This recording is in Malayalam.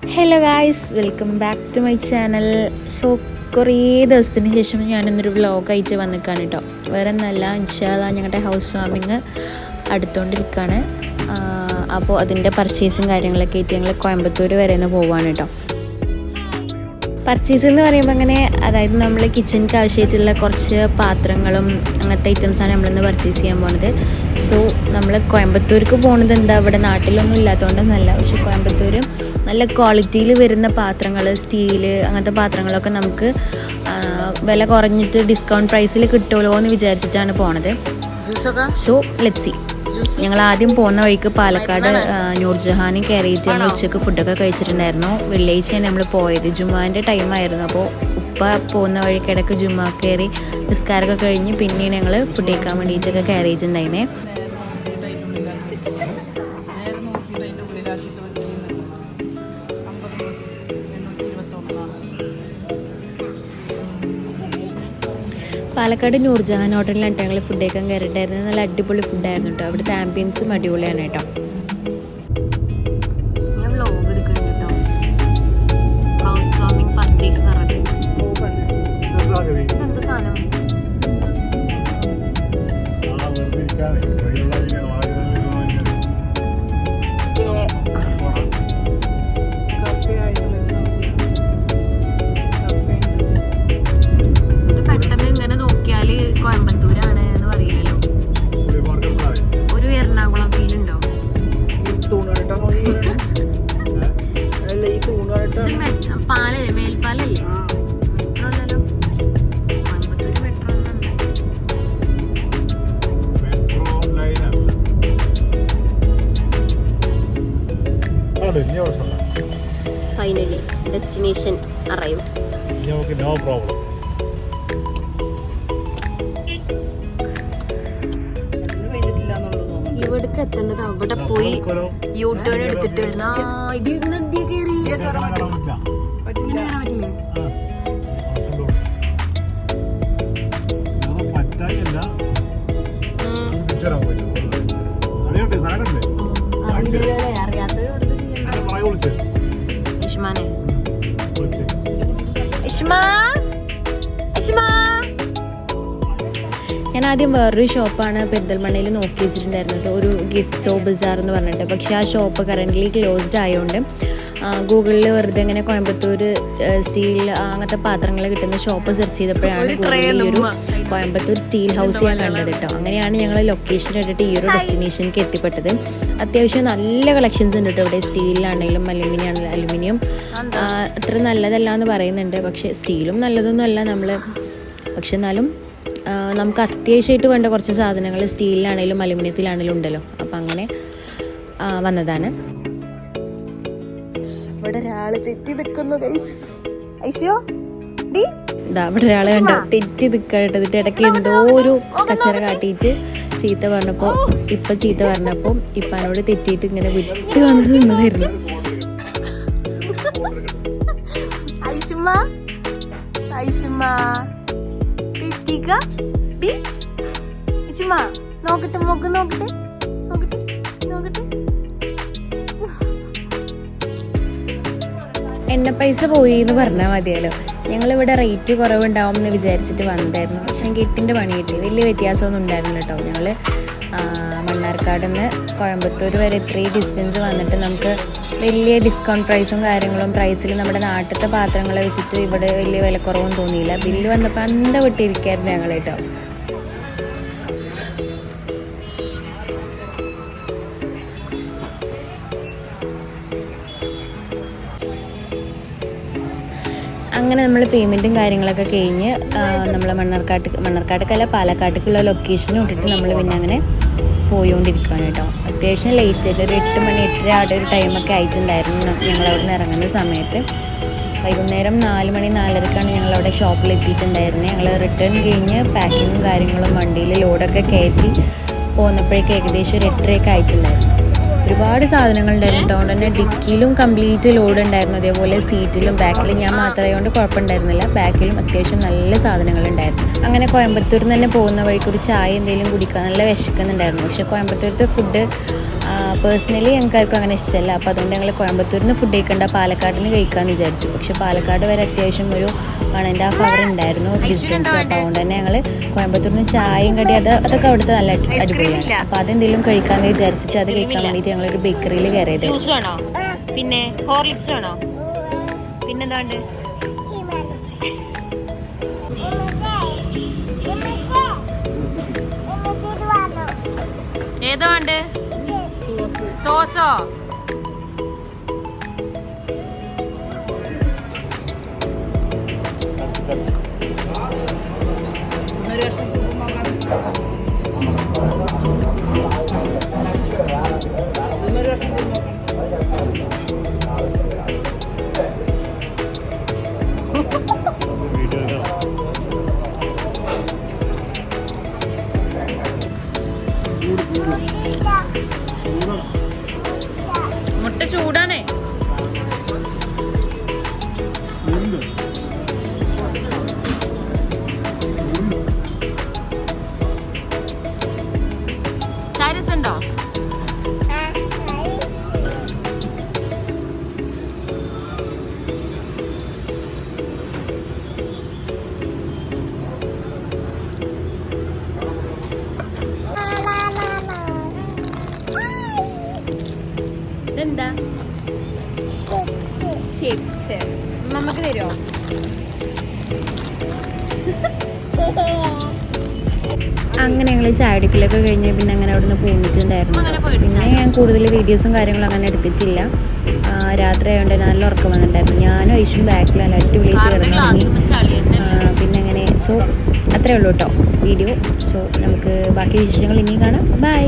Hello guys, welcome back to my channel. So കുറേ ദിവസത്തിന് ശേഷം ഞാനിന്നൊരു വ്ളോഗായിട്ട് വന്നിക്കാണ് കേട്ടോ. വേറെ ഒന്നല്ല, ഇൻഷാല്ലാ ഞങ്ങളുടെ ഹൗസ് വാമിങ് അടുത്തുകൊണ്ടിരിക്കുകയാണ്. അപ്പോൾ അതിൻ്റെ പർച്ചേസും കാര്യങ്ങളൊക്കെ ആയിട്ട് ഞങ്ങൾ കോയമ്പത്തൂർ വരെ ഒന്ന് പോവുകയാണ് കേട്ടോ. പർച്ചേസ് എന്ന് പറയുമ്പോൾ അങ്ങനെ, അതായത് നമ്മൾ കിച്ചണിക്ക് ആവശ്യമായിട്ടുള്ള കുറച്ച് പാത്രങ്ങളും അങ്ങനത്തെ ഐറ്റംസാണ് നമ്മളിന്ന് പർച്ചേസ് ചെയ്യാൻ പോണത്. സോ നമ്മൾ കോയമ്പത്തൂർക്ക് പോകുന്നത് എന്താ, ഇവിടെ നാട്ടിലൊന്നും ഇല്ലാത്തതുകൊണ്ടൊന്നല്ല, പക്ഷെ കോയമ്പത്തൂർ നല്ല ക്വാളിറ്റിയിൽ വരുന്ന പാത്രങ്ങൾ, സ്റ്റീല് അങ്ങനത്തെ പാത്രങ്ങളൊക്കെ നമുക്ക് വില കുറഞ്ഞിട്ട് ഡിസ്കൗണ്ട് പ്രൈസിൽ കിട്ടുമല്ലോ എന്ന് വിചാരിച്ചിട്ടാണ് പോണത്. So let's see. ഞങ്ങൾ ആദ്യം പോകുന്ന വഴിക്ക് പാലക്കാട് നൂർജഹാനിൽ കയറിയിട്ട് നമ്മൾ ഉച്ചയ്ക്ക് ഫുഡൊക്കെ കഴിച്ചിട്ടുണ്ടായിരുന്നു. വെള്ളിയാഴ്ചയാണ് നമ്മൾ പോയത്, ജുമാൻ്റെ ടൈമായിരുന്നു. അപ്പോൾ ഉപ്പ പോകുന്ന വഴിക്കിടക്ക് ജുമാ കയറി നിസ്കാരമൊക്കെ കഴിഞ്ഞ് പിന്നീട് ഞങ്ങൾ ഫുഡ് കഴിക്കാൻ വേണ്ടിയിട്ടൊക്കെ കയറിയിട്ടുണ്ടായിരുന്നേ. പാലക്കാട് നൂർജഹാൻ ഹോട്ടലിലാണ് ഞങ്ങൾ ഫുഡ് കഴിക്കാൻ കയറിയിട്ടായിരുന്നു. നല്ല അടിപൊളി ഫുഡായിരുന്നു കേട്ടോ. അവിടുത്തെ ആംബിയൻസും അടിപൊളിയാണ് കേട്ടോ. ഞാൻ വ്ലോഗ് എടുക്കുന്നുണ്ട് കേട്ടോ. ഹൗസ് വാമിങ് പർച്ചേസ് എന്ന് പറഞ്ഞിട്ട് ഇതെന്ത് സാധനം? കോയമ്പത്തൂരാണ് എന്ന് പറയില്ലല്ലോ. ഒരു എറണാകുളം ഫീലുണ്ടോ? പാലല്ലേ, മേൽപ്പാലല്ലേ? മെട്രോ അല്ലല്ലോ. Coimbatore metro finally destination arrived. No problem. ഇവിടേക്ക് എത്തേണ്ടത് അവിടെ പോയി യൂ ടേൺ എടുത്തിട്ട് വരുന്ന നദിയെ കയറി ഇങ്ങനെ പറ്റില്ലേ? അറിയാത്തത് ഇഷ്മാനെ ഞാൻ ആദ്യം വേറൊരു ഷോപ്പാണ് പെരിന്തൽമണ്ണയിൽ നോക്കി വെച്ചിട്ടുണ്ടായിരുന്നത്, ഒരു ഗിഫ്റ്റ്സോ ബസാർ എന്ന് പറഞ്ഞിട്ട്. പക്ഷേ ആ ഷോപ്പ് കറൻ്റ്ലി ക്ലോസ്ഡ് ആയതുകൊണ്ട് ഗൂഗിളിൽ വെറുതെ ഇങ്ങനെ കോയമ്പത്തൂർ സ്റ്റീൽ അങ്ങനത്തെ പാത്രങ്ങൾ കിട്ടുന്ന ഷോപ്പ് സെർച്ച് ചെയ്തപ്പോഴാണ് ഗൂഗിളിൽ ഒരു കോയമ്പത്തൂർ സ്റ്റീൽ ഹൗസ് ഞാൻ കണ്ടത് കേട്ടോ. അങ്ങനെയാണ് ഞങ്ങൾ ലൊക്കേഷൻ ഇട്ടിട്ട് ഈ ഒരു ഡെസ്റ്റിനേഷനിലേക്ക് എത്തിപ്പെട്ടത്. അത്യാവശ്യം നല്ല കളക്ഷൻസ് ഉണ്ട് കേട്ടോ ഇവിടെ. സ്റ്റീലിലാണെങ്കിലും അലുമിനിയം അത്ര നല്ലതല്ല എന്ന് പറയുന്നുണ്ട്. പക്ഷേ സ്റ്റീലും നല്ലതൊന്നും അല്ല നമ്മൾ, പക്ഷെ എന്നാലും നമുക്ക് അത്യാവശ്യമായിട്ട് വേണ്ട കുറച്ച് സാധനങ്ങൾ സ്റ്റീലിലാണെങ്കിലും അലുമിനിയത്തിലാണെങ്കിലും ഉണ്ടല്ലോ. അപ്പം അങ്ങനെ വന്നതാണ്. ഇവിടെ ഒരാൾ തെറ്റി നിൽക്കുന്നു ഇതാ, ഇവിടെ ഒരാളെ കണ്ടോ തെറ്റി നിൽക്കാനിട്ട് ഇടയ്ക്ക് എന്തോ ഒരു കച്ചറ കാട്ടിയിട്ട് ചീത്ത പറഞ്ഞപ്പോൾ ചീത്ത പറഞ്ഞപ്പോൾ ഇപ്പാനോട് തെറ്റിയിട്ട് ഇങ്ങനെ വിട്ട് വന്ന് നിന്നതായിരുന്നു. നോക്കട്ടെ മുഖം നോക്കട്ടെ. എണ്ണ പൈസ പോയി എന്ന് പറഞ്ഞാൽ മതിയല്ലോ. ഞങ്ങളിവിടെ റേറ്റ് കുറവുണ്ടാവും എന്ന് വിചാരിച്ചിട്ട് വന്നതായിരുന്നു. പക്ഷെ എനിക്ക് 8ൻ്റെ പണി കിട്ടി. വലിയ വ്യത്യാസമൊന്നും ഉണ്ടായിരുന്നില്ല കേട്ടോ. ഞങ്ങൾ മണ്ണാർക്കാട് നിന്ന് കോയമ്പത്തൂർ വരെ ഇത്രയും ഡിസ്റ്റൻസ് വന്നിട്ട് നമുക്ക് വലിയ ഡിസ്കൗണ്ട് പ്രൈസും കാര്യങ്ങളും പ്രൈസിൽ നമ്മുടെ നാട്ടിലത്തെ പാത്രങ്ങളെ വെച്ചിട്ട് ഇവിടെ വലിയ വിലക്കുറവൊന്നും തോന്നിയില്ല. ബില്ല് വന്നപ്പോൾ അന്ത വിട്ടിരിക്കായിരുന്നു ഞങ്ങൾ കേട്ടോ. അങ്ങനെ നമ്മൾ പേയ്മെൻറ്റും കാര്യങ്ങളൊക്കെ കഴിഞ്ഞ് നമ്മൾ മണ്ണാർക്കാട്ടേക്കല്ല പാലക്കാട്ടേക്കുള്ള ലൊക്കേഷനും ഇട്ടിട്ട് നമ്മൾ പിന്നെ അങ്ങനെ പോയിക്കൊണ്ടിരിക്കുകയാണ് കേട്ടോ. അത്യാവശ്യം ലേറ്റ് ആയിട്ട് ഒരു 8 മണി 8:30 അവിടെ ഒരു ടൈമൊക്കെ ആയിട്ടുണ്ടായിരുന്നു ഞങ്ങളവിടെ നിന്ന് ഇറങ്ങുന്ന സമയത്ത്. വൈകുന്നേരം 4 മണി 4:30ക്കാണ് ഞങ്ങളവിടെ ഷോപ്പിൽ എത്തിയിട്ടുണ്ടായിരുന്നത്. ഞങ്ങൾ റിട്ടേൺ കഴിഞ്ഞ് പാക്കിങ്ങും കാര്യങ്ങളും വണ്ടിയിൽ ലോഡൊക്കെ കയറ്റി പോകുന്നപ്പോഴേക്കും ഏകദേശം ഒരു 8:30 ആയിട്ടുണ്ടായിരുന്നു. ഒരുപാട് സാധനങ്ങൾ ഉണ്ടായിരുന്നു. അതുകൊണ്ട് തന്നെ ഡിക്കിയിലും കംപ്ലീറ്റ് ലോഡ് ഉണ്ടായിരുന്നു. അതേപോലെ സീറ്റിലും ബാക്കിലും ഞാൻ മാത്രമായതുകൊണ്ട് കുഴപ്പമുണ്ടായിരുന്നില്ല. ബാക്കിലും അത്യാവശ്യം നല്ല സാധനങ്ങളുണ്ടായിരുന്നു. അങ്ങനെ കോയമ്പത്തൂരിൽ നിന്ന് തന്നെ പോകുന്ന വഴിക്ക് ഒരു ചായ എന്തെങ്കിലും കുടിക്കാൻ നല്ല വിശക്കുന്നുണ്ടായിരുന്നു. പക്ഷേ കോയമ്പത്തൂരത്തെ ഫുഡ് പേഴ്സണലി ഞങ്ങൾക്കാർക്കും അങ്ങനെ ഇഷ്ടമല്ല. അപ്പോൾ അതുകൊണ്ട് ഞങ്ങൾ കോയമ്പത്തൂരിൽ നിന്ന് ഫുഡ് കഴിക്കേണ്ട പാലക്കാട് നിന്ന് കഴിക്കാമെന്ന് വിചാരിച്ചു. പക്ഷേ പാലക്കാട് വരെ അത്യാവശ്യം ഒരു 1.5 hour ഉണ്ടായിരുന്നു ഡിസ്റ്റൻസ്. അപ്പോൾ അതുകൊണ്ട് തന്നെ ഞങ്ങൾ കോയമ്പത്തൂരിൽ നിന്ന് ചായയും കടി അതൊക്കെ അവിടുത്തെ നല്ല അടിപൊളിയാണ്. അപ്പോൾ അതെന്തെങ്കിലും കഴിക്കാമെന്ന് വിചാരിച്ചിട്ട് അത് കഴിക്കാൻ വേണ്ടിയിട്ട് ഞങ്ങളൊരു ബേക്കറിയിൽ കയറിയത്. ജ്യൂസ് വേണോ? പിന്നെ ഹോർലിക്സ് വേണോ? പിന്നെന്താണ്ട്? ഏതാ വേണ്ടേ? സോസോ? മുട്ട ചൂടാണേ. ചായ രസമുണ്ടോ? ഇതെന്താ? ചിപ്സ്. നമുക്ക് തരുമോ? അങ്ങനെ ഞങ്ങൾ ചായ കുടിക്കലൊക്കെ കഴിഞ്ഞ് പിന്നെ അങ്ങനെ അവിടെ നിന്ന് പോന്നിട്ടുണ്ടായിരുന്നു. പിന്നെ ഞാൻ കൂടുതൽ വീഡിയോസും കാര്യങ്ങളും അങ്ങനെ എടുത്തിട്ടില്ല. രാത്രി ആയതുകൊണ്ട് നല്ല ഉറക്കം വന്നിട്ടുണ്ടായിരുന്നു. ഞാനും ഐഷും ബാക്കിലാണ് അടിപൊളിയായിട്ട് കിടന്നു. പിന്നെ അങ്ങനെ സോ അത്രേ ഉള്ളൂ കേട്ടോ വീഡിയോ. സോ നമുക്ക് ബാക്കി വിശേഷങ്ങൾ ഇനിയും കാണാം. ബൈ.